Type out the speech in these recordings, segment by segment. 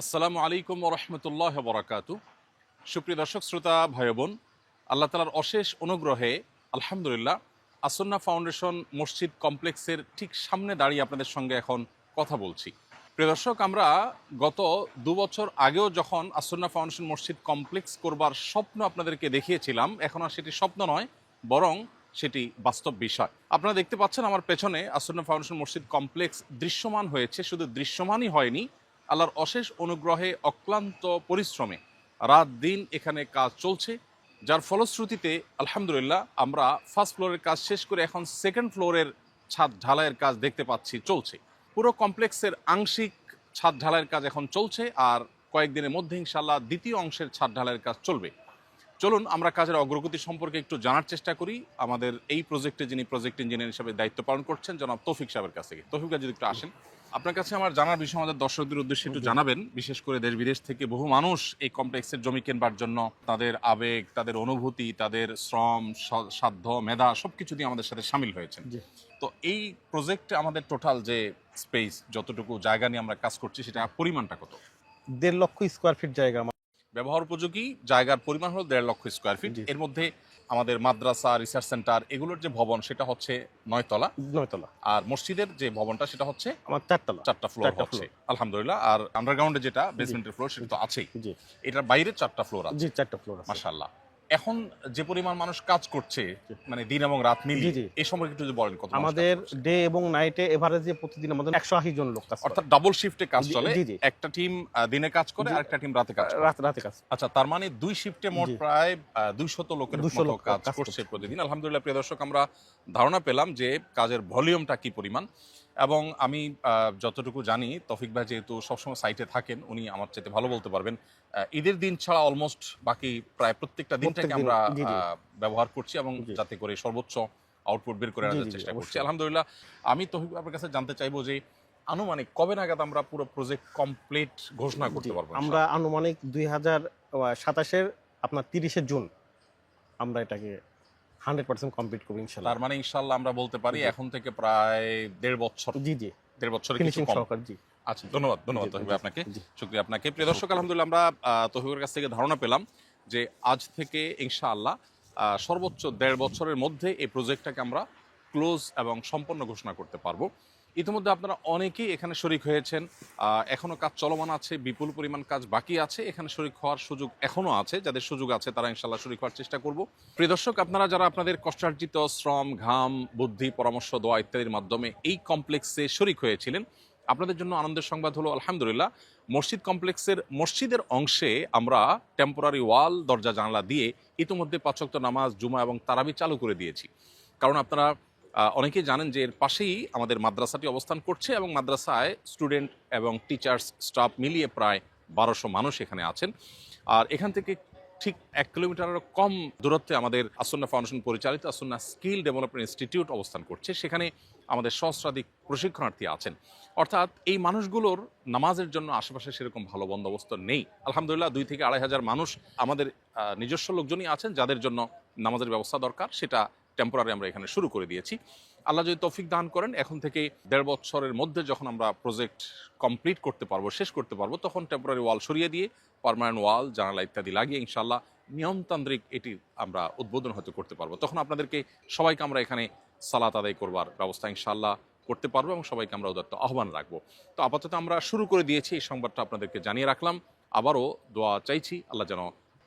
আসসালামু আলাইকুম রহমতুল্লাহ বরাকাতু। সুপ্রিয় দর্শক শ্রোতা ভাই বোন, আল্লাহ তালার অশেষ অনুগ্রহে আলহামদুলিল্লাহ আসন্না ফাউন্ডেশন মসজিদ কমপ্লেক্সের ঠিক সামনে দাঁড়িয়ে আপনাদের সঙ্গে এখন কথা বলছি। প্রিয় দর্শক, আমরা গত 2 বছর আগেও যখন আসন্না ফাউন্ডেশন মসজিদ কমপ্লেক্স করবার স্বপ্ন আপনাদেরকে দেখিয়েছিলাম, এখন আর সেটি স্বপ্ন নয়, বরং সেটি বাস্তব বিষয়। আপনারা দেখতে পাচ্ছেন আমার পেছনে আসন্না ফাউন্ডেশন মসজিদ কমপ্লেক্স দৃশ্যমান হয়েছে। শুধু দৃশ্যমানই হয়নি, আল্লাহর অশেষ অনুগ্রহে অক্লান্ত পরিশ্রমে রাত দিন এখানে কাজ চলছে, যার ফলশ্রুতিতে আলহামদুলিল্লাহ আমরা ফার্স্ট ফ্লোরের কাজ শেষ করে এখন সেকেন্ড ফ্লোরের ছাদ ঢালাইয়ের কাজ দেখতে পাচ্ছি চলছে। পুরো কমপ্লেক্সের আংশিক ছাদ ঢালাইয়ের কাজ এখন চলছে, আর কয়েকদিনের মধ্যে ইনশাআল্লাহ দ্বিতীয় অংশের ছাদ ঢালাইয়ের কাজ চলবে। চলুন আমরা কাজের অগ্রগতি সম্পর্কে একটু জানার চেষ্টা করি আমাদের এই প্রজেক্টে যিনি প্রজেক্ট ইঞ্জিনিয়ার হিসেবে দায়িত্ব পালন করছেন জনাব তৌফিক সাহেবের কাছ থেকে। তৌফিক যদি একটু আসেন, আপনার কাছে আমার জানার বিষয় আমাদের দর্শকদের উদ্দেশ্যে একটু জানাবেন। বিশেষ করে দেশ বিদেশ থেকে বহু মানুষ এই কমপ্লেক্সের জমি কেনবার জন্য তাদের আবেগ, তাদের অনুভূতি, তাদের শ্রম, সাধ্য, মেধা সবকিছু দিয়ে আমাদের সাথে সামিল হয়েছেন। তো এই প্রজেক্টে আমাদের টোটাল যে স্পেস, যতটুকু জায়গা নিয়ে আমরা কাজ করছি, সেটা পরিমাণটা কত? 1.5 লক্ষ স্কোয়ার ফিট জায়গা। ব্যবহার উপযোগী জায়গার পরিমাণ হলো 1.5 লক্ষ স্কোয়ার ফিট। এর মধ্যে আমাদের মাদ্রাসা, রিসার্চ সেন্টার এগুলোর যে ভবন সেটা হচ্ছে 9 তলা, আর মসজিদের যে ভবনটা সেটা হচ্ছে আমার 4 তলা, 4টা ফ্লোর হচ্ছে আলহামদুলিল্লাহ। আর আন্ডারগ্রাউন্ডে যেটা বেসমেন্টের ফ্লোর সেটা তো আছেই, এটার বাইরে 4টা ফ্লোর আছে। 4টা ফ্লোর আছে মাশাআল্লাহ। এখন যে পরিমাণ মানুষ কাজ করছে, মানে দিন এবং রাত মিলিয়ে, এই সম্পর্কে একটু যদি বলেন। কত আমাদের ডে এবং নাইটে এভারেজে প্রতিদিন আমাদের 180 জন লোক কাজ করে। অর্থাৎ ডাবল শিফটে কাজ চলে। একটা টিম দিনে কাজ করে আর একটা টিম রাতে কাজ করে। রাতে কাজ। আচ্ছা, তার মানে 2 শিফটে মোট প্রায় 200 লোকের মতো কাজ করছে প্রতিদিন। আলহামদুলিল্লাহ। প্রিয় দর্শক, আমরা ধারণা পেলাম যে কাজের ভলিউমটা কি পরিমাণ, এবং আমি যতটুকু জানি তৌফিক ভাই যেহেতু সবসময় সাইটে থাকেন, উনি আমার চাইতে ভালো বলতে পারবেন। ঈদের দিন ছাড়া অলমোস্ট বাকি প্রায় প্রত্যেকটা দিনটাকে আমরা ব্যবহার করছি এবং যাতে করে সর্বোচ্চ আউটপুট বের করে আনার চেষ্টা করছি আলহামদুলিল্লাহ। আমি তৌফিক আপনার কাছে জানতে চাইবো যে আনুমানিক কবে নাগাদ আমরা পুরো প্রজেক্ট কমপ্লিট ঘোষণা করতে পারবো? আমরা আনুমানিক 2027-এর আপনার 30শে জুন আমরা এটাকে 100% কমপ্লিট করব ইনশাআল্লাহ। তার মানে ইনশাআল্লাহ আমরা বলতে পারি এখন থেকে প্রায় 1.5 বছর। 1.5 বছরের কিছু কম। আচ্ছা, ধন্যবাদ তৌফিক আপনাকে, শুকরিয়া আপনাকে। প্রিয় দর্শক, আলহামদুলিল্লাহ আমরা তৌফিকের কাছ থেকে ধারণা পেলাম যে আজ থেকে ইনশাআল্লাহ সর্বোচ্চ 1.5 বছরের মধ্যে এই প্রজেক্টটাকে আমরা ক্লোজ এবং সম্পন্ন ঘোষণা করতে পারবো। ইতিমধ্যে আপনারা অনেকেই এখানে শরিক হয়েছেন, এখনো কাজ চলমান আছে, বিপুল পরিমাণ কাজ বাকি আছে। এখানে শরিক হওয়ার সুযোগ এখনো আছে, যাদের সুযোগ আছে তারা ইনশাআল্লাহ শরিক হওয়ার চেষ্টা করব। প্রিয় দর্শক, আপনারা যারা আপনাদের কষ্টার্জিত শ্রম, ঘাম, বুদ্ধি, পরামর্শ, দোয়া ইত্যাদির মাধ্যমে এই কমপ্লেক্সে শরিক হয়েছিলেন, আপনাদের জন্য আনন্দের সংবাদ হলো আলহামদুলিল্লাহ মসজিদ কমপ্লেক্সের মসজিদের অংশে আমরা টেম্পোরারি ওয়াল, দরজা, জানালা দিয়ে ইতিমধ্যে 5 ওয়াক্ত নামাজ, জুমা এবং তারাবি চালু করে দিয়েছি। কারণ আপনারা অনেকেই জানেন যে এর পাশেই আমাদের মাদ্রাসাটি অবস্থান করছে এবং মাদ্রাসায় স্টুডেন্ট এবং টিচার্স, স্টাফ মিলিয়ে প্রায় 1200 মানুষ এখানে আছেন। আর এখান থেকে ঠিক 1 কিলোমিটারেরও কম দূরত্বে আমাদের আসন্না ফাউন্ডেশন পরিচালিত আসন্না স্কিল ডেভেলপমেন্ট ইনস্টিটিউট অবস্থান করছে। সেখানে আমাদের সহস্রাধিক প্রশিক্ষণার্থী আছেন। অর্থাৎ এই মানুষগুলোর নামাজের জন্য আশেপাশে সেরকম ভালো বন্দোবস্ত নেই। আলহামদুলিল্লাহ 2 থেকে 2.5 হাজার মানুষ আমাদের নিজস্ব লোকজনই আছেন যাদের জন্য নামাজের ব্যবস্থা দরকার, সেটা টেম্পোরারি আমরা এখানে শুরু করে দিয়েছি। আল্লাহ যদি তৌফিক দান করেন, এখন থেকে 1.5 বছরের মধ্যে যখন আমরা প্রজেক্ট কমপ্লিট করতে পারবো, শেষ করতে পারবো, তখন টেম্পোরারি ওয়াল সরিয়ে দিয়ে পার্মানেন্ট ওয়াল, জানালা ইত্যাদি লাগিয়ে ইনশাআল্লাহ নিয়মতান্ত্রিক এটি আমরা উদ্বোধন হয়তো করতে পারবো। তখন আপনাদেরকে সবাইকে আমরা এখানে সালাত আদায় করবার ব্যবস্থা ইনশাআল্লাহ করতে পারবো এবং সবাইকে আমরা উদাত্ত আহ্বান রাখবো। তো আপাতত আমরা শুরু করে দিয়েছি, এই সংবাদটা আপনাদেরকে জানিয়ে রাখলাম। আবারও দোয়া চাইছি আল্লাহ যেন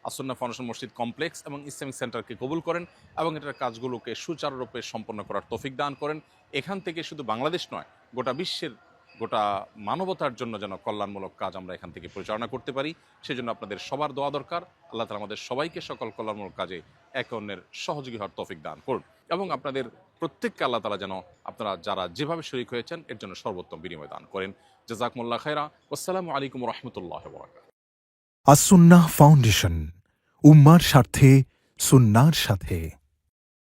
আসন্না ফাউন্ডেশন মসজিদ কমপ্লেক্স এবং ইসলামিক সেন্টারকে কবুল করেন এবং এটার কাজগুলোকে সুচারুরূপে সম্পন্ন করার তৌফিক দান করেন। এখান থেকে শুধু বাংলাদেশ নয়, গোটা বিশ্বের, গোটা মানবতার জন্য যেন কল্যাণমূলক কাজ আমরা এখান থেকে পরিচালনা করতে পারি, সেজন্য আপনাদের সবার দোয়া দরকার। আল্লাহ তাআলা আমাদের সবাইকে সকল কল্যাণমূলক কাজে একে অন্যের সহযোগী হওয়ার তৌফিক দান করুন এবং আপনাদের প্রত্যেককে আল্লাহ তাআলা যেন আপনারা যারা যেভাবে শরীক হয়েছেন এর জন্য সর্বোত্তম বিনিময় দান করেন। জাযাকুমুল্লাহ খায়রা। আসসালামু আলাইকুম ওয়া রাহমাতুল্লাহি ওয়া বারাকাতুহু। আসন্নাহ ফাউন্ডেশন, উম্মার স্বার্থে, সুন্নাহর সাথে।